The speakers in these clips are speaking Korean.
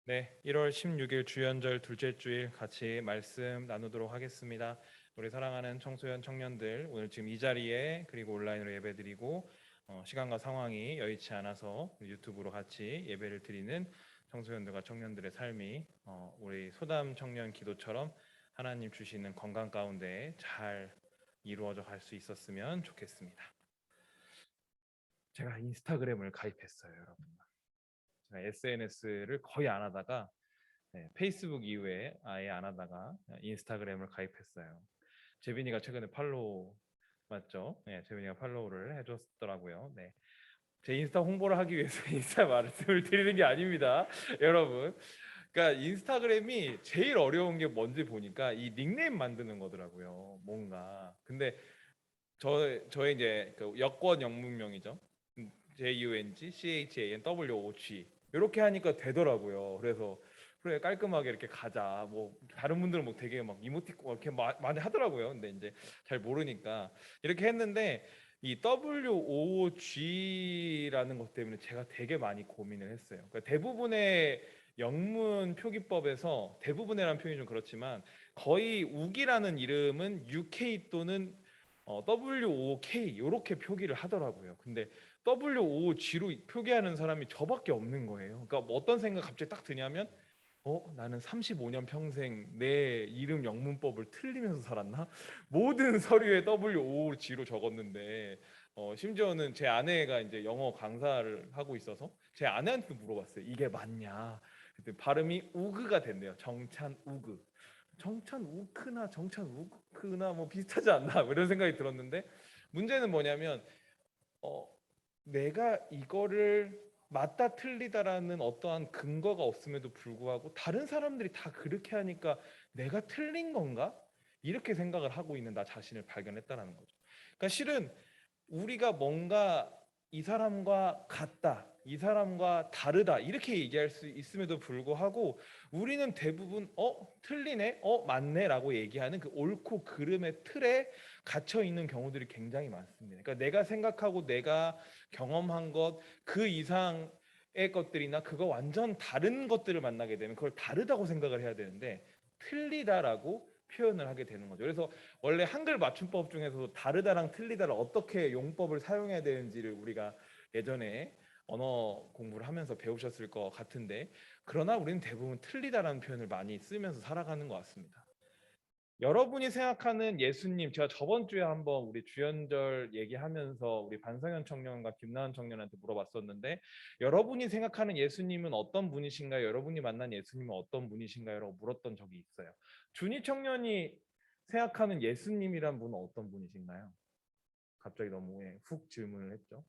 네, 1월 16일 주연절 둘째 주일 같이 말씀 나누도록 하겠습니다. 우리 사랑하는 청소년 청년들, 오늘 지금 이 자리에 그리고 온라인으로 예배드리고 시간과 상황이 여의치 않아서 유튜브로 같이 예배를 드리는 청소년들과 청년들의 삶이 우리 소담 청년 기도처럼 하나님 주시는 건강 가운데 잘 이루어져 갈 수 있었으면 좋겠습니다. 제가 인스타그램을 가입했어요, 여러분. 제가 SNS를 거의 안 하다가 페이스북 이후에 아예 안 하다가 인스타그램을 가입했어요. 재빈이가 최근에 팔로우 맞죠? 네, 재빈이가 팔로우를 해줬더라고요. 네, 제 인스타 홍보를 하기 위해서 인스타 말씀을 드리는 게 아닙니다, 여러분. 그러니까 인스타그램이 제일 어려운 게 뭔지 보니까 이 닉네임 만드는 거더라고요. 뭔가. 근데 저의 이제 그 여권 영문명이죠. JUNG CHANWOG 이렇게 하니까 되더라고요. 그래서 그래 깔끔하게 이렇게 가자. 뭐 다른 분들은 뭐 되게 막 이모티콘 이렇게 많이 하더라고요. 근데 이제 잘 모르니까 이렇게 했는데 이 WOOG라는 것 때문에 제가 되게 많이 고민을 했어요. 그러니까 대부분의 영문 표기법에서 대부분이라는 표현이 좀 그렇지만 거의 우기라는 이름은 UK 또는 WOK 이렇게 표기를 하더라고요. 근데 WOG로 표기하는 사람이 저밖에 없는 거예요. 그러니까 뭐 어떤 생각 갑자기 딱 드냐면 나는 35년 평생 내 이름 영문법을 틀리면서 살았나? 모든 서류에 WOG로 적었는데 심지어는 제 아내가 이제 영어 강사를 하고 있어서 제 아내한테 물어봤어요. 이게 맞냐? 그때 발음이 우그가 된대요. 정찬 우그. 정찬 우크나 정찬 우크나 뭐 비슷하지 않나? 뭐 이런 생각이 들었는데 문제는 뭐냐면 어, 내가 이거를 맞다 틀리다라는 어떠한 근거가 없음에도 불구하고 다른 사람들이 다 그렇게 하니까 내가 틀린 건가? 이렇게 생각을 하고 있는 나 자신을 발견했다라는 거죠. 그러니까 실은 우리가 뭔가 이 사람과 같다, 이 사람과 다르다 이렇게 얘기할 수 있음에도 불구하고 우리는 대부분 틀리네, 맞네라고 얘기하는 그 옳고 그름의 틀에 갇혀 있는 경우들이 굉장히 많습니다. 그러니까 내가 생각하고 내가 경험한 것 그 이상의 것들이나 그거 완전 다른 것들을 만나게 되면 그걸 다르다고 생각을 해야 되는데 틀리다라고 표현을 하게 되는 거죠. 그래서 원래 한글 맞춤법 중에서도 다르다랑 틀리다를 어떻게 용법을 사용해야 되는지를 우리가 예전에 언어 공부를 하면서 배우셨을 것 같은데 그러나 우리는 대부분 틀리다라는 표현을 많이 쓰면서 살아가는 것 같습니다. 여러분이 생각하는 예수님, 제가 저번 주에 한번 우리 주연절 얘기하면서 우리 반성현 청년과 김나은 청년한테 물어봤었는데 여러분이 생각하는 예수님은 어떤 분이신가요? 여러분이 만난 예수님은 어떤 분이신가요? 라고 물었던 적이 있어요. 준희 청년이 생각하는 예수님이란 분은 어떤 분이신가요? 갑자기 너무 훅 질문을 했죠.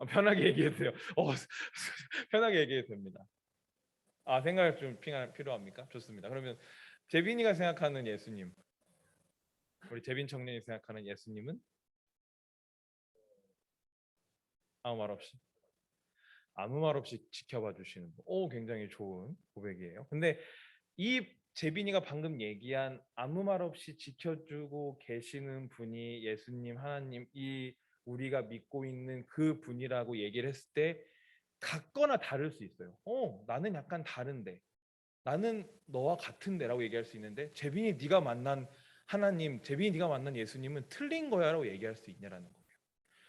편하게 얘기해도 돼요. 편하게 얘기해도 됩니다. 생각이 좀 필요합니까? 좋습니다. 그러면 재빈이가 생각하는 예수님, 우리 재빈 청년이 생각하는 예수님은 아무 말 없이 아무 말 없이 지켜봐 주시는 분. 굉장히 좋은 고백이에요. 근데 이 재빈이가 방금 얘기한 아무 말 없이 지켜주고 계시는 분이 예수님, 하나님, 이 우리가 믿고 있는 그 분이라고 얘기를 했을 때 같거나 다를 수 있어요. 나는 약간 다른데. 나는 너와 같은데라고 얘기할 수 있는데 재빈이 네가 만난 하나님, 재빈이 네가 만난 예수님은 틀린 거야라고 얘기할 수 있냐라는 거예요.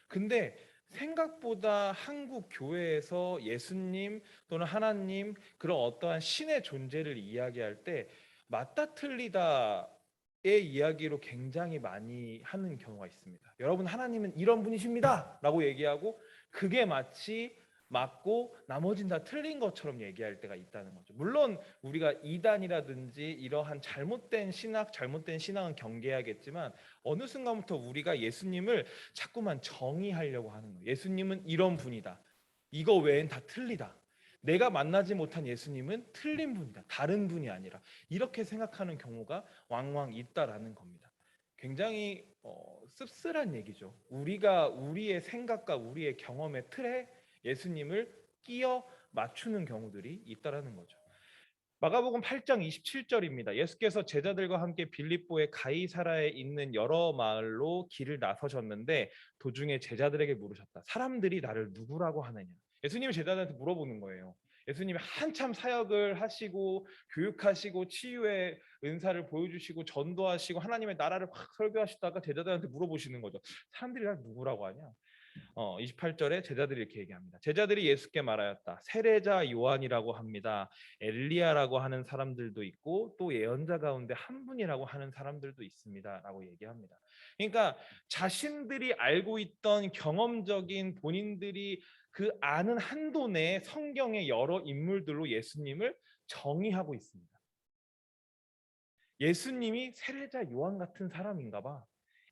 근데 생각보다 한국 교회에서 예수님 또는 하나님 그런 어떠한 신의 존재를 이야기할 때 맞다 틀리다의 이야기로 굉장히 많이 하는 경우가 있습니다. 여러분 하나님은 이런 분이십니다라고 얘기하고 그게 마치 맞고 나머진 다 틀린 것처럼 얘기할 때가 있다는 거죠. 물론 우리가 이단이라든지 이러한 잘못된 신학, 잘못된 신앙은 경계하겠지만 어느 순간부터 우리가 예수님을 자꾸만 정의하려고 하는 거예요. 예수님은 이런 분이다. 이거 외엔 다 틀리다. 내가 만나지 못한 예수님은 틀린 분이다. 다른 분이 아니라 이렇게 생각하는 경우가 왕왕 있다라는 겁니다. 굉장히 씁쓸한 얘기죠. 우리가 우리의 생각과 우리의 경험의 틀에 예수님을 끼어 맞추는 경우들이 있다라는 거죠. 마가복음 8장 27절입니다. 예수께서 제자들과 함께 빌립보의 가이사라에 있는 여러 마을로 길을 나서셨는데 도중에 제자들에게 물으셨다. 사람들이 나를 누구라고 하느냐? 예수님이 제자들한테 물어보는 거예요. 예수님이 한참 사역을 하시고 교육하시고 치유의 은사를 보여주시고 전도하시고 하나님의 나라를 확 설교하시다가 제자들한테 물어보시는 거죠. 사람들이 나를 누구라고 하냐? 28절에 제자들이 이렇게 얘기합니다. 제자들이 예수께 말하였다. 세례자 요한이라고 합니다. 엘리야라고 하는 사람들도 있고 또 예언자 가운데 한 분이라고 하는 사람들도 있습니다라고 얘기합니다. 그러니까 자신들이 알고 있던 경험적인 본인들이 그 아는 한도 내에 성경의 여러 인물들로 예수님을 정의하고 있습니다. 예수님이 세례자 요한 같은 사람인가 봐.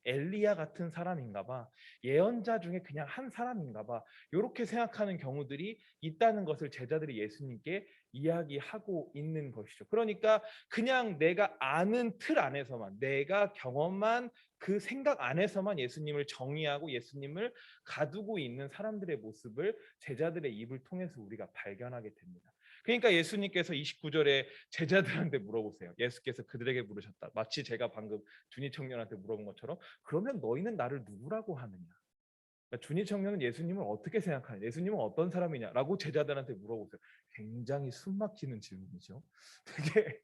엘리야 같은 사람인가 봐. 예언자 중에 그냥 한 사람인가 봐. 이렇게 생각하는 경우들이 있다는 것을 제자들이 예수님께 이야기하고 있는 것이죠. 그러니까 그냥 내가 아는 틀 안에서만, 내가 경험한 그 생각 안에서만 예수님을 정의하고 예수님을 가두고 있는 사람들의 모습을 제자들의 입을 통해서 우리가 발견하게 됩니다. 그러니까 예수님께서 29절에 제자들한테 물어보세요. 예수께서 그들에게 물으셨다. 마치 제가 방금 준이 청년한테 물어본 것처럼 그러면 너희는 나를 누구라고 하느냐? 그러니까 준이 청년은 예수님을 어떻게 생각하냐? 예수님은 어떤 사람이냐라고 제자들한테 물어보세요. 굉장히 숨막히는 질문이죠. 되게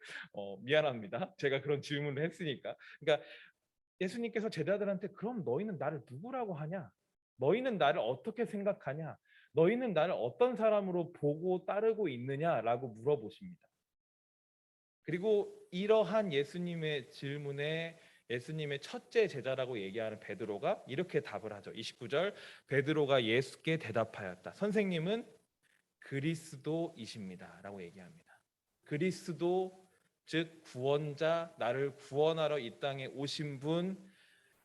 미안합니다. 제가 그런 질문을 했으니까. 그러니까 예수님께서 제자들한테 그럼 너희는 나를 누구라고 하냐? 너희는 나를 어떻게 생각하냐? 너희는 나를 어떤 사람으로 보고 따르고 있느냐라고 물어보십니다. 그리고 이러한 예수님의 질문에 예수님의 첫째 제자라고 얘기하는 베드로가 이렇게 답을 하죠. 29절 베드로가 예수께 대답하였다. 선생님은 그리스도이십니다라고 얘기합니다. 그리스도 즉 구원자 나를 구원하러 이 땅에 오신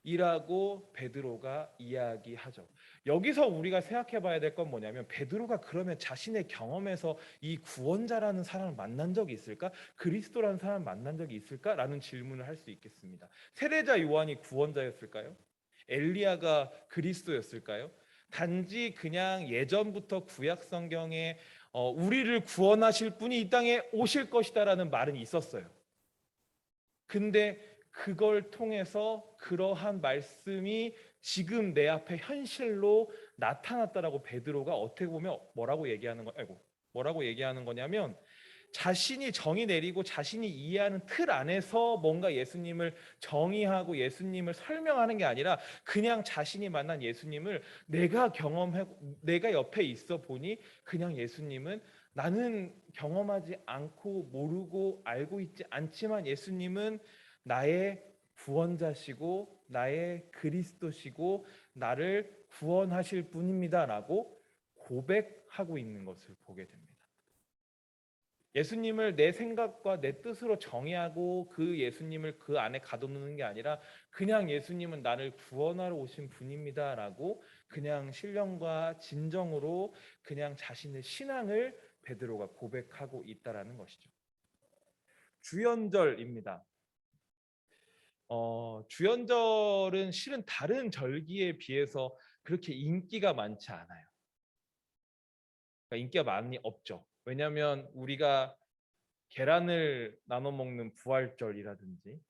분이라고 베드로가 이야기하죠. 여기서 우리가 생각해 봐야 될 건 뭐냐면 베드로가 그러면 자신의 경험에서 이 구원자라는 사람을 만난 적이 있을까? 그리스도라는 사람을 만난 적이 있을까?라는 질문을 할 수 있겠습니다. 세례자 요한이 구원자였을까요? 엘리야가 그리스도였을까요? 단지 그냥 예전부터 구약 성경에 우리를 구원하실 분이 이 땅에 오실 것이다라는 말은 있었어요. 근데 그걸 통해서 그러한 말씀이 지금 내 앞에 현실로 나타났다라고 베드로가 어떻게 보면 뭐라고 얘기하는 거냐면 자신이 정의 내리고 자신이 이해하는 틀 안에서 뭔가 예수님을 정의하고 예수님을 설명하는 게 아니라 그냥 자신이 만난 예수님을 내가 경험하고 내가 옆에 있어 보니 그냥 예수님은 나는 경험하지 않고 모르고 알고 있지 않지만 예수님은 나의 구원자시고 나의 그리스도시고 나를 구원하실 분입니다라고 고백하고 있는 것을 보게 됩니다. 예수님을 내 생각과 내 뜻으로 정의하고 그 예수님을 그 안에 가둬놓는 게 아니라 그냥 예수님은 나를 구원하러 오신 분입니다라고 그냥 신령과 진정으로 그냥 자신의 신앙을 베드로가 고백하고 있다라는 것이죠. 주연절입니다. 주연절은 실은 다른 절기에 비해서 그렇게 인기가 많지 않아요. 그러니까 인기가 많이 없죠. 왜냐하면 우리가 계란을 나눠 먹는 부활절이라든지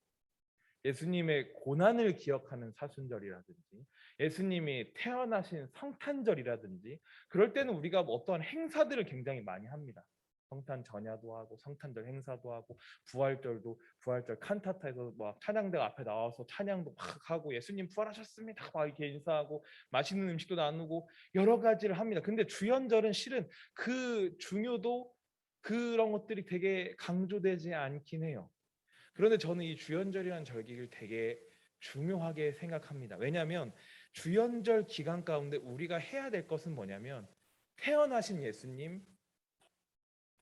예수님의 고난을 기억하는 사순절이라든지 예수님이 태어나신 성탄절이라든지 그럴 때는 우리가 어떠한 행사들을 굉장히 많이 합니다. 성탄 전야도 하고 성탄절 행사도 하고 부활절도 부활절 칸타타에서 막 찬양대가 앞에 나와서 찬양도 막 하고 예수님 부활하셨습니다 막 이렇게 인사하고 맛있는 음식도 나누고 여러 가지를 합니다. 근데 주연절은 실은 그 중요도 그런 것들이 되게 강조되지 않긴 해요. 그런데 저는 이 주연절이라는 절기를 되게 중요하게 생각합니다. 왜냐하면 주연절 기간 가운데 우리가 해야 될 것은 뭐냐면 태어나신 예수님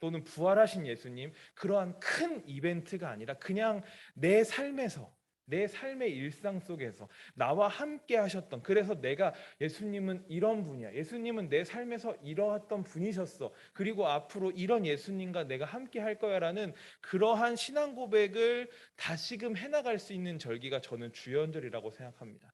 또는 부활하신 예수님 그러한 큰 이벤트가 아니라 그냥 내 삶에서 내 삶의 일상 속에서 나와 함께 하셨던 그래서 내가 예수님은 이런 분이야. 예수님은 내 삶에서 이러했던 분이셨어. 그리고 앞으로 이런 예수님과 내가 함께 할 거야라는 그러한 신앙 고백을 다시금 해나갈 수 있는 절기가 저는 주연절이라고 생각합니다.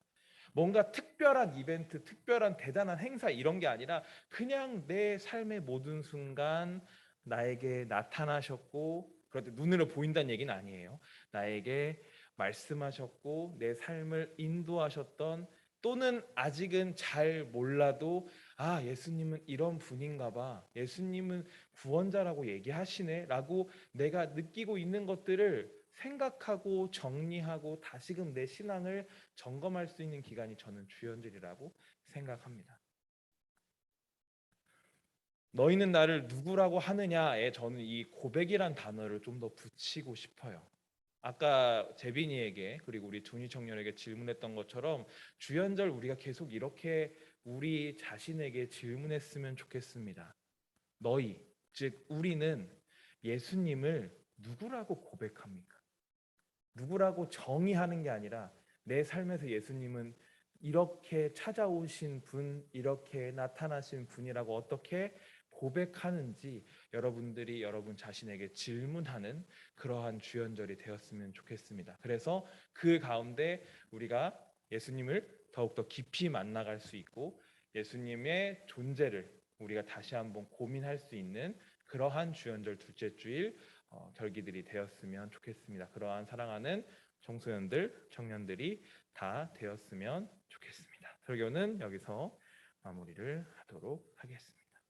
뭔가 특별한 이벤트, 특별한 대단한 행사 이런 게 아니라 그냥 내 삶의 모든 순간 나에게 나타나셨고 그런데 눈으로 보인다는 얘기는 아니에요. 나에게 말씀하셨고 내 삶을 인도하셨던, 또는 아직은 잘 몰라도 아, 예수님은 이런 분인가 봐, 예수님은 구원자라고 얘기하시네 라고 내가 느끼고 있는 것들을 생각하고 정리하고 다시금 내 신앙을 점검할 수 있는 기간이 저는 주연절이라고 생각합니다. 너희는 나를 누구라고 하느냐에 저는 이 고백이란 단어를 좀 더 붙이고 싶어요. 아까 재빈이에게 그리고 우리 준이 청년에게 질문했던 것처럼 주연절 우리가 계속 이렇게 우리 자신에게 질문했으면 좋겠습니다. 너희, 즉 우리는 예수님을 누구라고 고백합니까? 누구라고 정의하는 게 아니라 내 삶에서 예수님은 이렇게 찾아오신 분, 이렇게 나타나신 분이라고 어떻게 고백하는지 여러분들이 여러분 자신에게 질문하는 그러한 주연절이 되었으면 좋겠습니다. 그래서 그 가운데 우리가 예수님을 더욱더 깊이 만나갈 수 있고 예수님의 존재를 우리가 다시 한번 고민할 수 있는 그러한 주연절 둘째 주일 절기들이 되었으면 좋겠습니다. 그러한 사랑하는 청소년들, 청년들이 다 되었으면 좋겠습니다. 설교는 여기서 마무리를 하도록 하겠습니다.